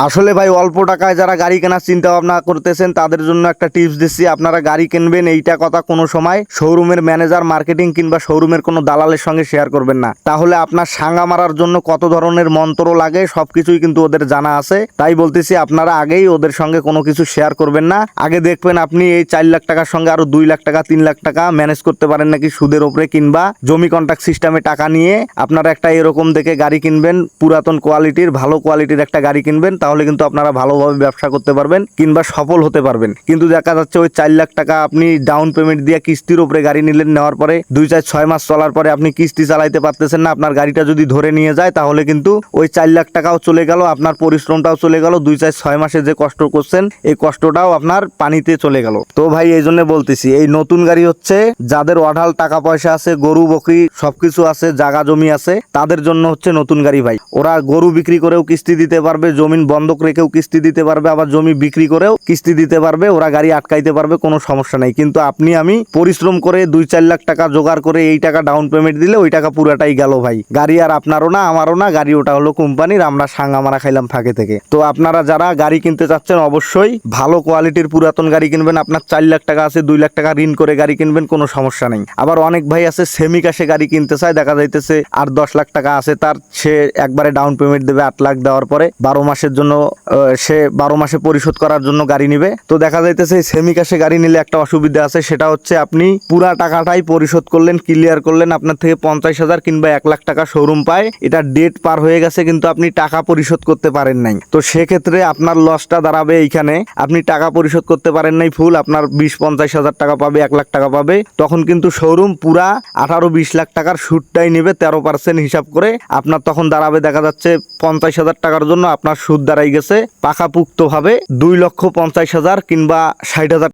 আসলে ভাই অল্প টাকায় যারা গাড়ি কেনার চিন্তা ভাবনা করতেছেন তাদের জন্য একটা টিপস দিচ্ছি। আপনারা গাড়ি কিনবেন এইটা কথা কোনো সময় শোরুমের ম্যানেজার, মার্কেটিং কিংবা শোরুমের কোনো দালালের সঙ্গে শেয়ার করবেন না। তাহলে আপনার সাঙ্গা মারার জন্য কত ধরনের মন্ত্র লাগে সবকিছুই কিন্তু ওদের জানা আছে। তাই বলতেছি আপনারা আগেই ওদের সঙ্গে কোনো কিছু শেয়ার করবেন না। আগে দেখবেন আপনি এই 4 লাখ টাকার সঙ্গে আরো 2 লাখ টাকা 3 লাখ টাকা ম্যানেজ করতে পারেন নাকি সুদের ওপরে, কিংবা জমি কন্ট্রাক্ট সিস্টেমে টাকা নিয়ে আপনারা একটা এরকম দেখে গাড়ি কিনবেন, পুরাতন কোয়ালিটির ভালো কোয়ালিটির একটা গাড়ি কিনবেন। তাহলে কিন্তু আপনারা ভালোভাবে ব্যবসা করতে পারবেন কিংবা সফল হতে পারবেন। কিন্তু দেখা যাচ্ছে ওই 4 লাখ টাকা আপনি ডাউন পেমেন্ট দিয়ে কিস্তির উপরে গাড়ি নিলেন, নেওয়ার পরে 2-4-6 মাস চলার পরে আপনি কিস্তি চালাইতে পারতেছেন না। আপনার গাড়িটা যদি ধরে নিয়ে যায় তাহলে কিন্তু ওই 4 লাখ টাকাও চলে গেল, আপনার পরিশ্রমটাও চলে গেল, 2-4-6 মাসে যে কষ্ট করছেন এই কষ্টটাও আপনার পানিতে চলে গেল। তো ভাই এই জন্য বলতেছি এই নতুন গাড়ি হচ্ছে যাদের অঢাল টাকা পয়সা আছে, গরু বকরি সবকিছু আছে, জায়গা জমি আছে, তাদের জন্য হচ্ছে নতুন গাড়ি ভাই। ওরা গরু বিক্রি করেও কিস্তি দিতে পারবে, জমিন বন্ধক রেখেও কিস্তি দিতে পারবে, আবার জমি বিক্রি করেও কিস্তি দিতে পারবে, ওরা গাড়ি আটকাইতে পারবে, কোনো সমস্যা নাই। কিন্তু আপনি আমি পরিশ্রম করে 2-4 লাখ টাকা জোগাড় করে এই টাকা ডাউন পেমেন্ট দিলে ওই টাকা পুরাটাই গেল ভাই। গাড়ি আর আপনারও না আমারও না, গাড়ি ওটা হলো কোম্পানির, আমরা সাঙ্গা মারা খাইলাম ফাঁকে থেকে। তো আপনারা যারা গাড়ি কিনতে চাচ্ছেন অবশ্যই ভালো কোয়ালিটির পুরাতন গাড়ি কিনবেন। আপনার 4 লাখ টাকা আছে, 2 লাখ টাকা ঋণ করে গাড়ি কিনবেন, কোনো সমস্যা নেই। আবার অনেক ভাই আছে সেমি ক্যাশে গাড়ি কিনতে চায়, দেখা যাইতেছে আর 10 লাখ টাকা আছে তার, সে একবারে ডাউন পেমেন্ট দেবে 8 লাখ দেওয়ার পরে 12 মাসের জন্য সে 12 মাসে পরিশোধ করার জন্য গাড়ি নিবে। তো দেখা যাইতেছে সেমি ক্যাশে গাড়ি নিলে একটা অসুবিধা আছে, সেটা হচ্ছে আপনি পুরা টাকাটাই পরিশোধ করলেন, ক্লিয়ার করলেন, আপনার থেকে 50,000 কিংবা 1 লাখ টাকা শোরুম পায়, এটা ডেট পার হয়ে গেছে কিন্তু আপনি টাকা পরিশোধ করতে পারেন নাই। তো সেক্ষেত্রে আপনার লসটা দাঁড়াবে এইখানে, আপনি টাকা পরিশোধ করতে পারেন নাই ফুল, আপনার 20-50,000 টাকা পাবে, 1 লাখ টাকা পাবে, তখন কিন্তু শোরুম পুরা 18-20 লাখ টাকার সুদটাই নেবে 13% হিসাব করে। আপনার তখন দাঁড়াবে দেখা যাচ্ছে 50,000 টাকার জন্য আপনার সুদ দাঁড়াই গেছে পাকাপুক্ত ভাবে 2,50,000 কিংবা 60,000